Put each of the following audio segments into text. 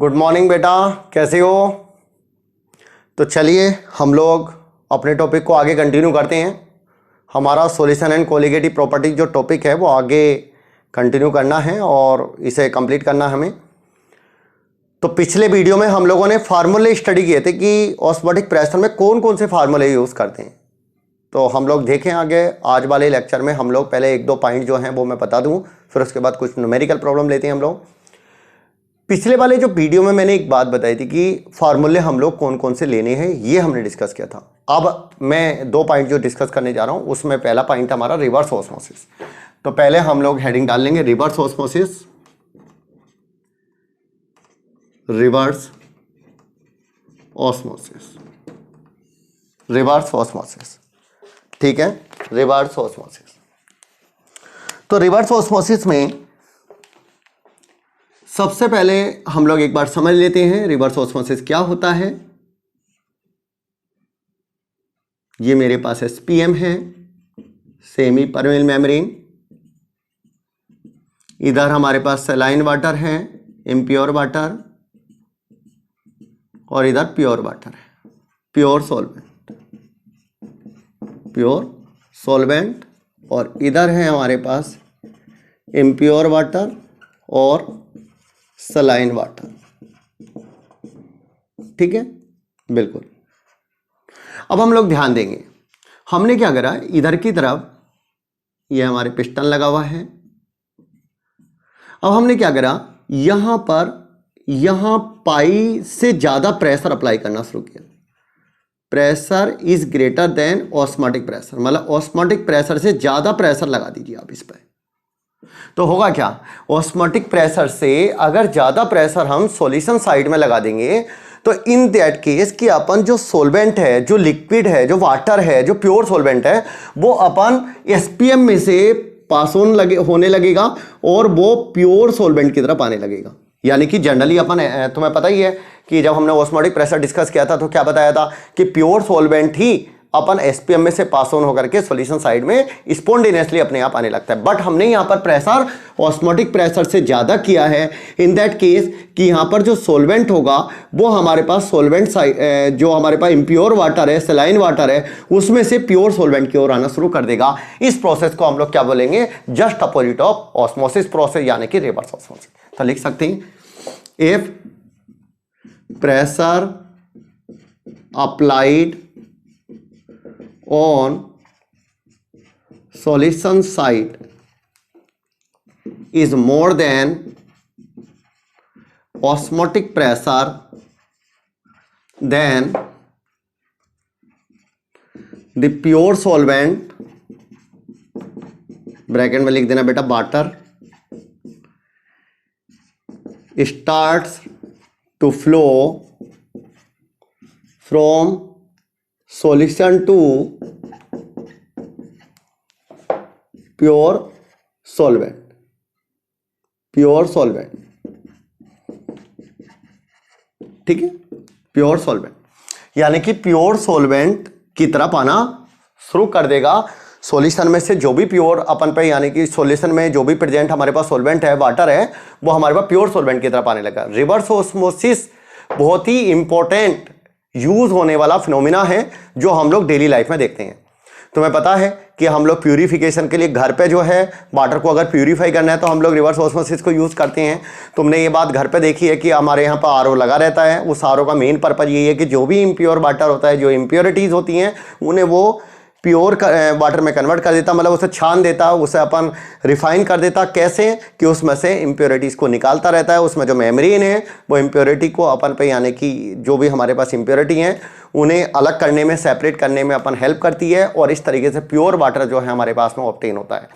Good morning बेटा, कैसे हो? तो चलिए हम लोग अपने टॉपिक को आगे कंटिन्यू करते हैं। हमारा सॉल्यूशन एंड कोलिगेटिव प्रॉपर्टी जो टॉपिक है वो आगे कंटिन्यू करना है और इसे कंप्लीट करना है हमें। तो पिछले वीडियो में हम लोगों ने फार्मूले स्टडी किए थे कि ऑस्मोटिक प्रेशर में कौन कौन से फार्मूले यूज़ करते हैं। तो हम लोग देखें आगे आज वाले लेक्चर में हम लोग पहले एक दो पॉइंट जो हैं वो मैं बता दूं, फिर उसके बाद कुछ न्यूमेरिकल प्रॉब्लम लेते हैं हम लोग। पिछले वाले जो वीडियो में मैंने एक बात बताई थी कि फार्मूले हम लोग कौन कौन से लेने हैं, ये हमने डिस्कस किया था। अब मैं दो पॉइंट जो डिस्कस करने जा रहा हूं उसमें पहला पॉइंट हमारा रिवर्स ऑस्मोसिस। तो पहले हम लोग हेडिंग डाल लेंगे reverse osmosis. Reverse osmosis, reverse osmosis, ठीक है, रिवर्स ऑस्मोसिस। तो रिवर्स ऑस्मोसिस में सबसे पहले हम लोग एक बार समझ लेते हैं रिवर्स ऑस्मोसिस क्या होता है। ये मेरे पास एसपीएम है, सेमी परमेबल मेम्ब्रेन। इधर हमारे पास सलाइन वाटर है, इम्प्योर वाटर, और इधर प्योर वाटर है, प्योर सॉल्वेंट, प्योर सॉल्वेंट। और इधर है हमारे पास इम्प्योर वाटर और सलाइन वाटर, ठीक है, बिल्कुल। अब हम लोग ध्यान देंगे, हमने क्या करा, इधर की तरफ ये हमारे पिस्टन लगा हुआ है। अब हमने क्या करा, यहां पर यहां पाई से ज्यादा प्रेशर अप्लाई करना शुरू किया। Pressure is greater then osmotic pressure, मतलब ऑस्मोटिक प्रेशर से ज्यादा प्रेशर लगा दीजिए आप इस पर। तो होगा क्या, ऑस्मोटिक प्रेशर से अगर ज्यादा प्रेशर हम सॉल्यूशन साइड में लगा देंगे तो इन दैट केस कि अपन जो सॉल्वेंट है, जो लिक्विड है, जो वाटर है, जो प्योर सॉल्वेंट है, वो अपन एसपीएम में से पास ऑन होने लगेगा और वो प्योर सॉल्वेंट की तरफ आने लगेगा। यानी कि जनरली अपन, तुम्हें पता ही है कि जब हमने ऑस्मोटिक प्रेशर डिस्कस किया था तो क्या बताया था कि प्योर सॉल्वेंट ही अपन एसपीएम में से पास ऑन होकर के सॉल्यूशन साइड में स्पॉन्टेनियसली अपने आप आने लगता है। बट हमने यहां पर प्रेशर ऑस्मोटिक प्रेशर से ज्यादा किया है इन दैट केस कि यहां पर जो सॉल्वेंट होगा वो हमारे पास सॉल्वेंट साइड, जो हमारे पास इम्प्योर वाटर है, सलाइन वाटर है, उसमें से प्योर सॉल्वेंट की ओर आना शुरू कर देगा। इस प्रोसेस को हम लोग क्या बोलेंगे, just opposite of osmosis process, यानी कि रिवर्स ऑस्मोसिस। तो लिख सकते हैं, if pressure applied on solution side is more than osmotic pressure, then the pure solvent, bracket में लिख देना बेटा water, starts to flow from solution to pure solvent, pure solvent, ठीक है, प्योर सॉल्वेंट, यानी कि प्योर सॉल्वेंट की तरफ आना शुरू कर देगा। सॉल्यूशन में से जो भी प्योर अपन पे, यानी कि सॉल्यूशन में जो भी प्रेजेंट हमारे पास सॉल्वेंट है, वाटर है, वो हमारे पास प्योर सॉल्वेंट की तरफ आने लगा। रिवर्स ऑस्मोसिस बहुत ही इंपॉर्टेंट यूज होने वाला फिनोमिना है जो हम लोग डेली लाइफ में देखते हैं। तुम्हें पता है कि हम लोग प्यूरिफिकेशन के लिए घर पे जो है वाटर को अगर प्यूरिफाई करना है तो हम लोग रिवर्स ऑस्मोसिस को यूज करते हैं। तुमने ये बात घर पे देखी है कि हमारे यहाँ पर आरओ लगा रहता है। उस आरओ का मेन पर्पज यही है कि जो भी इम्प्योर वाटर होता है, जो इम्प्योरिटीज होती हैं, उन्हें वो प्योर वाटर में कन्वर्ट कर देता, मतलब उसे छान देता, उसे अपन रिफाइन कर देता। कैसे कि उसमें से इम्प्योरिटीज़ को निकालता रहता है। उसमें जो मेम्ब्रेन है वो इम्प्योरिटी को अपन पे, यानी कि जो भी हमारे पास इम्प्योरिटी हैं उन्हें अलग करने में, सेपरेट करने में अपन हेल्प करती है, और इस तरीके से प्योर वाटर जो है हमारे पास में ऑब्टेन होता है।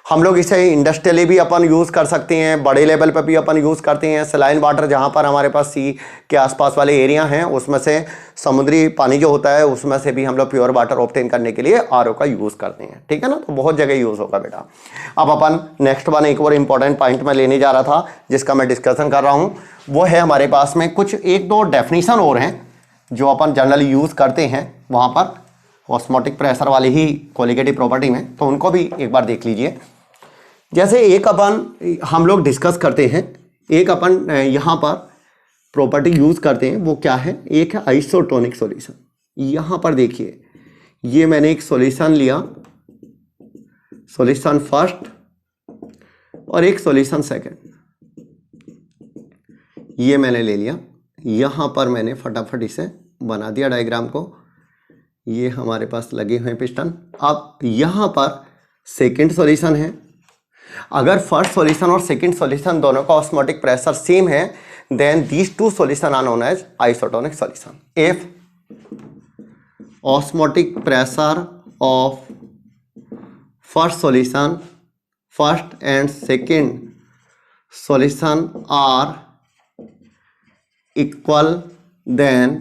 हम लोग इसे इंडस्ट्रियली भी अपन यूज़ कर सकते हैं, बड़े लेवल पर भी अपन यूज़ करते हैं। सलाइन वाटर जहाँ पर हमारे पास सी के आसपास वाले एरिया हैं, उसमें से समुद्री पानी जो होता है उसमें से भी हम लोग प्योर वाटर ऑब्टेन करने के लिए आरओ का यूज़ करते हैं, ठीक है ना। तो बहुत जगह यूज़ होगा बेटा। अब अपन नेक्स्ट वन एक और इंपॉर्टेंट पॉइंट में लेने जा रहा था जिसका मैं डिस्कशन कर रहा हूँ, वो है हमारे पास में कुछ एक दो डेफिनेशन और हैं जो अपन जनरली यूज़ करते हैं वहाँ पर ऑस्मोटिक प्रेशर वाली ही कोलिगेटिव प्रॉपर्टी में, तो उनको भी एक बार देख लीजिए। जैसे एक अपन हम लोग डिस्कस करते हैं, एक अपन यहाँ पर प्रॉपर्टी यूज करते हैं वो क्या है, एक है आइसोटोनिक सॉल्यूशन। यहां पर देखिए ये मैंने एक सॉल्यूशन लिया, सॉल्यूशन फर्स्ट और एक सॉल्यूशन सेकंड, ये मैंने ले लिया। यहां पर मैंने फटाफट इसे बना दिया डायग्राम को। ये हमारे पास लगे हुए पिस्टन। अब यहां पर सेकंड सॉल्यूशन है। अगर फर्स्ट सॉल्यूशन और सेकंड सॉल्यूशन दोनों का ऑस्मोटिक प्रेशर सेम है, then these two solution are known as isotonic solution. If osmotic pressure of first solution, first and second solution are equal, then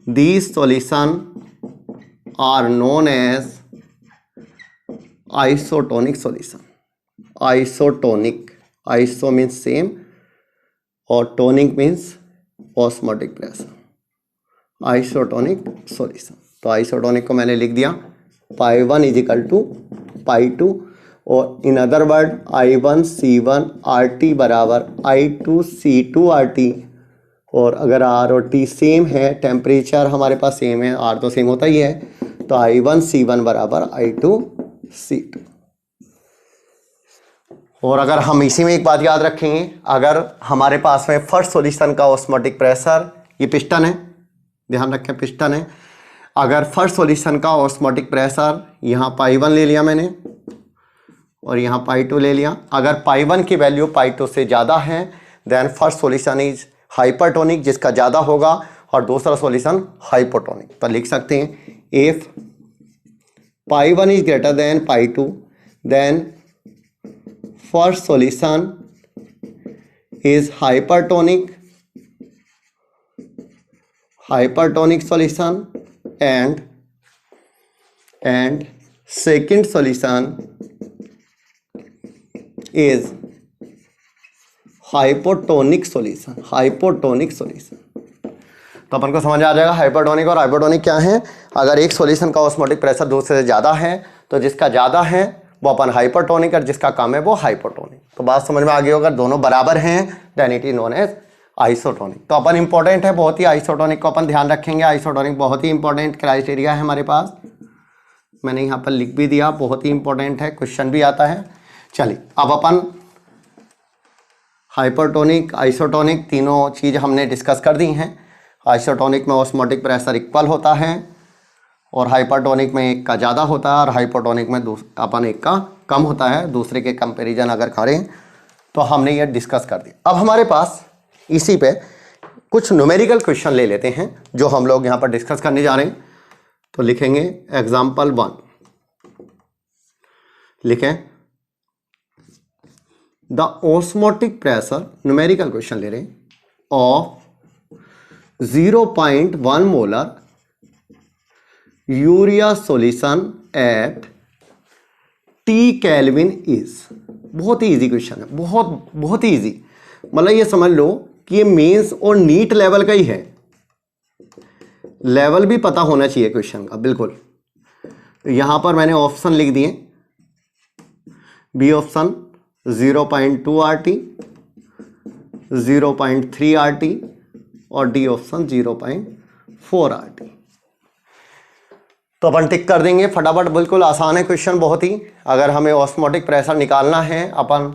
these solution are known as isotonic solution. Isotonic, iso means same और tonic means osmotic pressure, isotonic solution। तो isotonic को मैंने लिख दिया pi1 is equal to pi2 और in other word I1 C1 RT बराबर I2 C2 RT। और अगर R और T सेम है, टेम्परेचर हमारे पास सेम है, R तो सेम होता ही है, तो I1 C1 बराबर I2 C2। और अगर हम इसी में एक बात याद रखेंगे, अगर हमारे पास में फर्स्ट सॉल्यूशन का ऑस्मोटिक प्रेशर, ये पिस्टन है, ध्यान रखें पिस्टन है, अगर फर्स्ट सॉल्यूशन का ऑस्मोटिक प्रेशर यहाँ pi1 ले लिया मैंने और यहाँ pi2 ले लिया, अगर pi1 की वैल्यू pi2 से ज़्यादा है then first solution is hypertonic, जिसका ज़्यादा होगा, और दूसरा सॉल्यूशन हाइपोटोनिक। तो लिख सकते हैं if pi1 is greater than pi2 then first solution is hypertonic solution and second solution is hypotonic solution. तो अपन को समझ आ जाएगा हाइपरटोनिक और हाइपोटोनिक क्या है। अगर एक सॉल्यूशन का ऑस्मोटिक प्रेशर दूसरे से ज़्यादा है तो जिसका ज़्यादा है वो अपन हाइपरटोनिक और जिसका कम है वो हाइपोटोनिक। तो बात समझ में आ गई। अगर दोनों बराबर हैं then it is known as isotonic. तो अपन इंपॉर्टेंट है बहुत ही, आइसोटोनिक को अपन ध्यान रखेंगे। आइसोटोनिक बहुत ही इंपॉर्टेंट क्राइटेरिया है हमारे पास, मैंने यहाँ पर लिख भी दिया, बहुत ही इंपॉर्टेंट है, क्वेश्चन भी आता है। चलिए अब अपन हाइपरटोनिक आइसोटोनिक तीनों चीज़ हमने डिस्कस कर दी हैं। आइसोटोनिक में ऑस्मोटिक प्रेशर इक्वल होता है और हाइपरटोनिक में एक का ज़्यादा होता है और हाइपोटोनिक में अपन एक का कम होता है। दूसरे के कंपैरिजन अगर करें तो हमने ये डिस्कस कर दिया। अब हमारे पास इसी पे कुछ न्यूमेरिकल क्वेश्चन ले लेते हैं जो हम लोग यहाँ पर डिस्कस करने जा रहे हैं। तो लिखेंगे एग्जाम्पल 1, लिखें the osmotic pressure, numerical question ले रहे हैं, of 0.1 molar urea solution at T kelvin is. बहुत ही इजी क्वेश्चन है, बहुत ही इजी। मतलब ये समझ लो कि ये मेंस और नीट लेवल का ही है, लेवल भी पता होना चाहिए क्वेश्चन का बिल्कुल। यहां पर मैंने ऑप्शन लिख दिए, बी ऑप्शन 0.2 RT, 0.3 RT और डी ऑप्शन 0.4 RT। तो अपन टिक कर देंगे फटाफट, बिल्कुल आसान है क्वेश्चन बहुत ही। अगर हमें ऑस्मोटिक प्रेशर निकालना है, अपन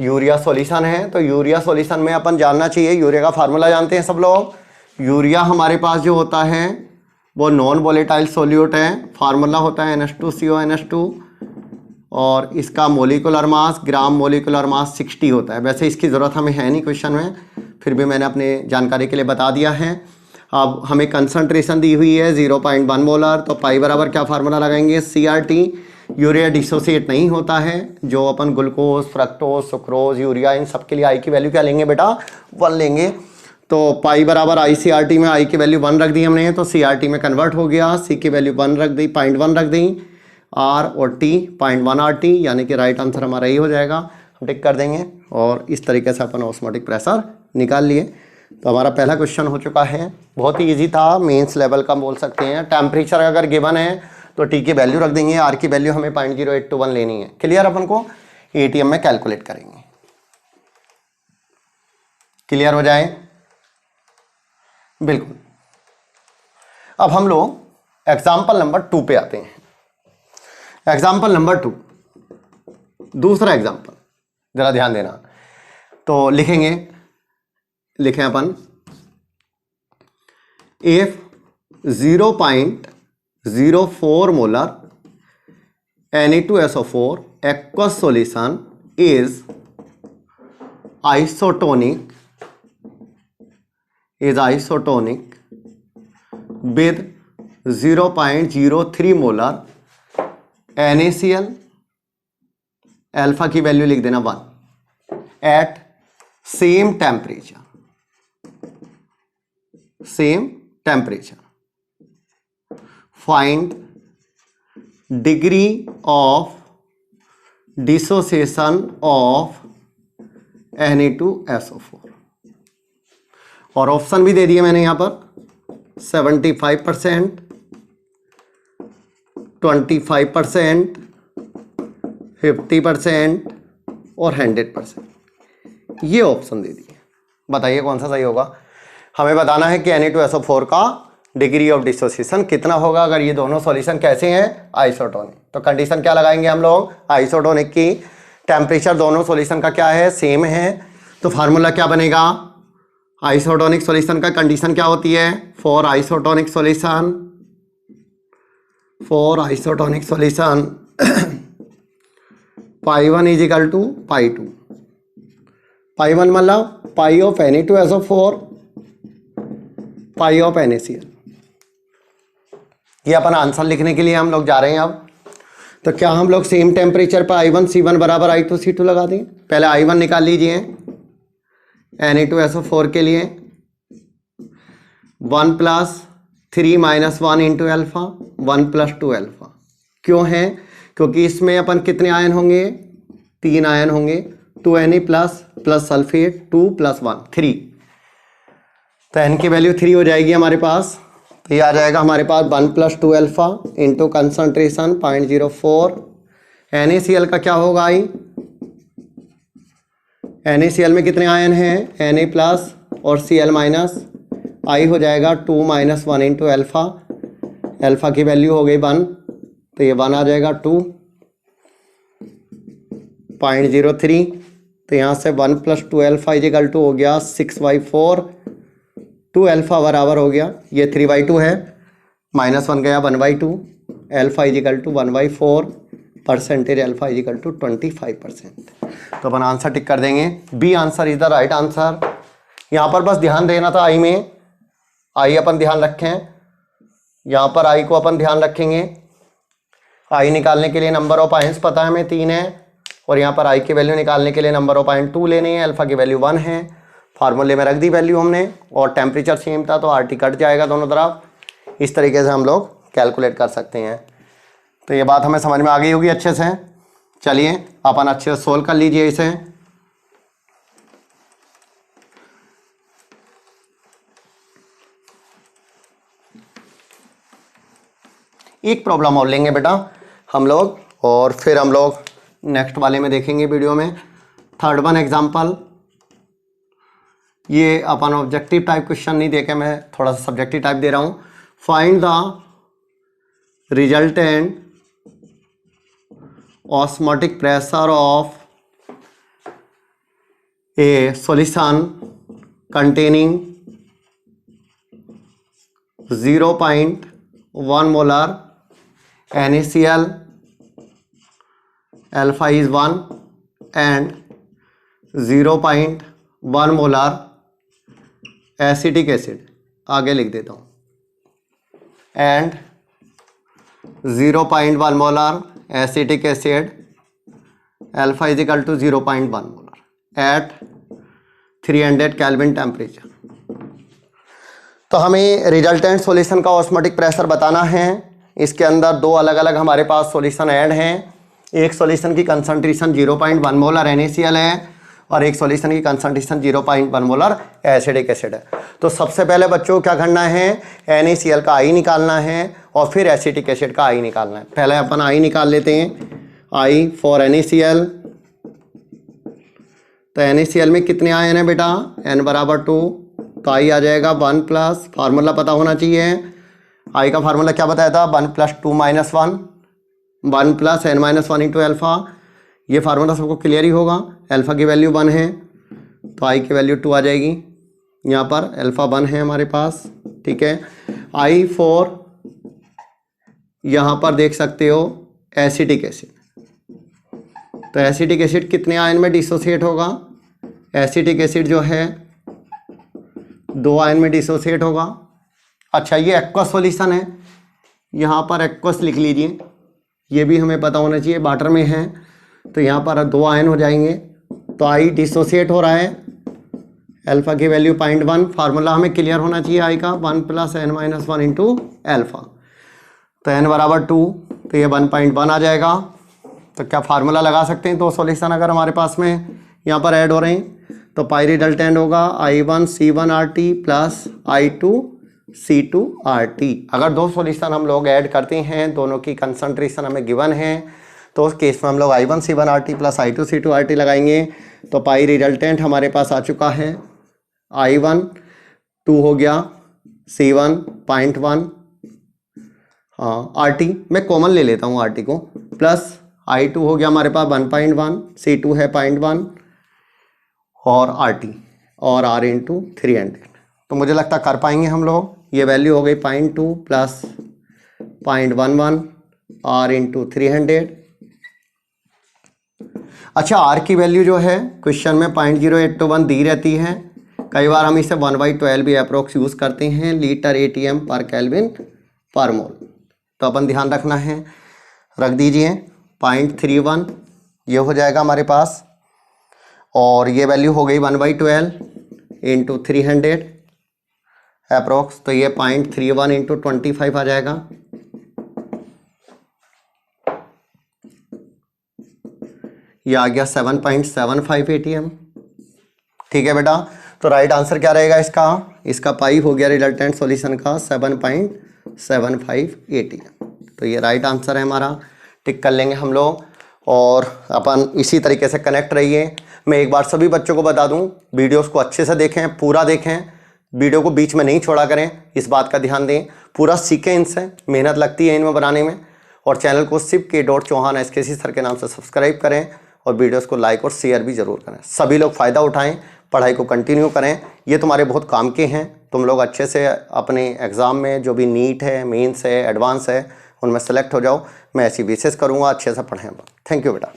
यूरिया सॉल्यूशन है तो यूरिया सॉल्यूशन में अपन जानना चाहिए, यूरिया का फार्मूला जानते हैं सब लोग। यूरिया हमारे पास जो होता है वो नॉन वोलेटाइल सॉल्यूट है, फार्मूला होता है NH2CO NH2 और इसका molecular mass, gram molecular mass 60 होता है। वैसे इसकी ज़रूरत हमें है नहीं क्वेश्चन में, फिर भी मैंने अपने जानकारी के लिए बता दिया है। अब हमें कंसंट्रेशन दी हुई है 0.1 मोलर, तो पाई बराबर क्या फार्मूला लगाएंगे, CRT। यूरिया डिसोसिएट नहीं होता है, जो अपन ग्लूकोज, फ्रक्टोज, सुक्रोज, यूरिया इन सब के लिए आई की वैल्यू क्या लेंगे बेटा, 1 लेंगे। तो पाई बराबर ICRT में आई की वैल्यू 1 रख दी हमने, तो CRT में कन्वर्ट हो गया, C की वैल्यू 1 रख दी, 0.1 रख दी, R और T 0.1 RT, यानी कि राइट आंसर हमारा यही हो जाएगा। हम टिक कर देंगे और इस तरीके से अपन ऑस्मोटिक प्रेशर निकाल लिए। तो हमारा पहला क्वेश्चन हो चुका है, बहुत ही इजी था, मेंस लेवल का बोल सकते हैं। टेम्परेचर अगर गिवन है तो T की वैल्यू रख देंगे, R की वैल्यू हमें 0.0821 लेनी है। क्लियर, अपन को ATM में कैलकुलेट करेंगे। क्लियर हो जाए? बिल्कुल। अब हम लोग एग्जाम्पल नंबर 2 पे आते हैं। एग्जाम्पल नंबर 2, दूसरा एग्जाम्पल, जरा ध्यान देना। तो लिखें अपन, इफ 0.04 molar Na2SO4 aqueous solution is isotonic with 0.03 molar NaCl, alpha की वैल्यू लिख देना 1, at same temperature, find degree of dissociation of Na2SO4। और ऑप्शन भी दे दिए मैंने यहां पर 75%, 25%, 50% और 100%, ये ऑप्शन दे दिए। बताइए कौन सा सही होगा? हमें बताना है कि Na2SO4 का डिग्री ऑफ डिसोसिएशन कितना होगा अगर ये दोनों सॉल्यूशन कैसे हैं? आइसोटोनिक। तो कंडीशन क्या लगाएंगे हम लोग? आइसोटोनिक की। टेम्परेचर दोनों सॉल्यूशन का क्या है? सेम है। तो फार्मूला क्या बनेगा आइसोटोनिक सॉल्यूशन का? कंडीशन क्या होती है? For isotonic solution π1 is equal to π2। π1 मतलब pi of Na2SO4, pi of NaCl। ये अपन आंसर लिखने के लिए हम लोग जा रहे हैं अब। तो क्या हम लोग सेम टेम्परेचर पर I1C1 बराबर I2C2 लगा दें? पहले I1 निकाल लीजिए Na2SO4 के लिए, 1 + 3 - 1 इंटू अल्फा, 1 + 2 अल्फा। क्यों है? क्योंकि इसमें अपन कितने आयन होंगे? 3 आयन होंगे। 2Na plus sulphate 2 + 1 3। तो n की वैल्यू 3 हो जाएगी हमारे पास। तो ये आ जाएगा हमारे पास 1 + 2 अल्फा इंटू कंसनट्रेशन 0.04। NaCl का क्या होगा? NaCl में कितने आयन हैं? Na+ और Cl- I हो जाएगा 2 - 1 इंटू अल्फा। अल्फा की वैल्यू हो गई 1, तो ये 1 आ जाएगा 2.03। तो यहाँ से 1 + 2 अल्फा इज इक्वल टू हो गया 6/4। 2 अल्फा बराबर हो गया, ये 3/2 है, -1 गया 1/2। Alpha is equal to 1/4, percentage alpha is equal to 25%। तो अपन आंसर टिक कर देंगे। B answer is the right answer. यहाँ पर बस ध्यान देना था आई में, आई अपन ध्यान रखें, यहाँ पर आई को अपन ध्यान रखेंगे। आई निकालने के लिए नंबर ऑफ आयंस पता है हमें 3 है, और यहाँ पर आई की वैल्यू निकालने के लिए नंबर ऑफ आयन 2 लेने हैं। अल्फा की वैल्यू 1 है, फार्मूले में रख दी वैल्यू हमने, और टेम्परेचर सेम था तो RT कट जाएगा दोनों तरफ। इस तरीके से हम लोग कैलकुलेट कर सकते हैं। तो ये बात हमें समझ में आ गई होगी अच्छे से। चलिए अपन अच्छे से सोल्व कर लीजिए इसे। एक प्रॉब्लम और लेंगे बेटा हम लोग, और फिर हम लोग नेक्स्ट वाले में देखेंगे वीडियो में। 3rd वन एग्जाम्पल, ये अपन ऑब्जेक्टिव टाइप क्वेश्चन नहीं देके मैं थोड़ा सा सब्जेक्टिव टाइप दे रहा हूँ। Find the resultant osmotic pressure of a solution containing 0.1 molar NaCl, alpha is 1 and 0.1 molar acetic acid, आगे लिख देता हूँ, and 0.1 molar acetic acid, alpha is equal to 0.1 molar at 300 kelvin temperature. तो हमें resultant solution का osmotic pressure बताना है। इसके अंदर 2 अलग अलग हमारे पास सॉल्यूशन ऐड हैं। एक सॉल्यूशन की कंसंट्रेशन 0.1 मोलर NaCl है, और एक सॉल्यूशन की कंसंट्रेशन 0.1 मोलर एसिडिक एसिड है। तो सबसे पहले बच्चों क्या करना है? NaCl का I निकालना है, और फिर एसिटिक एसिड का I निकालना है। पहले अपन I निकाल लेते हैं। I फॉर NaCl तो NaCl में कितने आयन है बेटा, n बराबर 2, तो I आ जाएगा 1 प्लस, फार्मूला पता होना चाहिए, I का फार्मूला क्या बताया था, 1 plus 2 minus 1, 1 plus n minus 1 into alpha. ये फार्मूला सबको क्लियर ही होगा। अल्फ़ा की वैल्यू 1 है तो I की वैल्यू 2 आ जाएगी। यहाँ पर अल्फ़ा 1 है हमारे पास, ठीक है। I4 यहाँ पर देख सकते हो एसिटिक एसिड, तो एसिटिक एसिड कितने आयन में डिसोसिएट होगा, एसिटिक एसिड जो है 2 आयन में डिसोसिएट होगा। अच्छा ये एक्वस सॉल्यूशन है, यहाँ पर एक्वस लिख लीजिए, ये भी हमें पता होना चाहिए, वाटर में है तो यहाँ पर 2 आयन हो जाएंगे। तो I डिसोसिएट हो रहा है, अल्फ़ा की वैल्यू 0.1, फार्मूला हमें क्लियर होना चाहिए I का, 1 plus n minus 1 into alpha. तो n बराबर 2, तो ये 1.1 आ जाएगा। तो क्या फार्मूला लगा सकते हैं, तो सॉल्यूशन अगर हमारे पास में यहाँ पर ऐड हो रहे हैं तो पाई रिजल्टेंट होगा I1C1RT प्लस I2C2RT। अगर 2 सॉल्यूशन हम लोग ऐड करते हैं, दोनों की कंसंट्रेशन हमें गिवन है, तो उस केस में हम लोग I1C1RT प्लस I2C2RT लगाएंगे। तो पाई रिजल्टेंट हमारे पास आ चुका है, I1 2 हो गया, C1 0.1, हाँ RT मैं कॉमन ले लेता हूँ RT को, प्लस I2 हो गया हमारे पास 1.1, C2 है 0.1 और RT और R इंटू 300। तो मुझे लगता कर पाएंगे हम लोग। ये वैल्यू हो गई 0.2 प्लस 0.11 R इंटू 300। अच्छा R की वैल्यू जो है क्वेश्चन में 0.0821 दी रहती है, कई बार हम इसे 1/12 भी अप्रोक्स यूज़ करते हैं, लीटर ATM पर केल्विन पर मोल। तो अपन ध्यान रखना है, रख दीजिए 0.31 ये हो जाएगा हमारे पास, और ये वैल्यू हो गई 1/12 इंटू 300 अप्रोक्स, तो ये 0.31 इंटू 25 आ जाएगा। ये आ गया 7.75 ATM, ठीक है बेटा। तो राइट आंसर क्या रहेगा इसका पाई हो गया रिजल्टेंट सॉल्यूशन का 7.75 ATM। तो ये राइट आंसर है हमारा, टिक कर लेंगे हम लोग। और अपन इसी तरीके से कनेक्ट रहिए। मैं एक बार सभी बच्चों को बता दूं, वीडियोस को अच्छे से देखें, पूरा देखें, वीडियो को बीच में नहीं छोड़ा करें, इस बात का ध्यान दें, पूरा सीखें इनसे, मेहनत लगती है इनमें बनाने में। और चैनल को शिव के चौहान SKC सर के नाम से सब्सक्राइब करें और वीडियोस को लाइक और शेयर भी ज़रूर करें। सभी लोग फ़ायदा उठाएं, पढ़ाई को कंटिन्यू करें, ये तुम्हारे बहुत काम के हैं। तुम लोग अच्छे से अपने एग्ज़ाम में जो भी नीट है, मेंस है, एडवांस है, उनमें सेलेक्ट हो जाओ। मैं ऐसी विशेष करूँगा, अच्छे से पढ़ें। थैंक यू बेटा।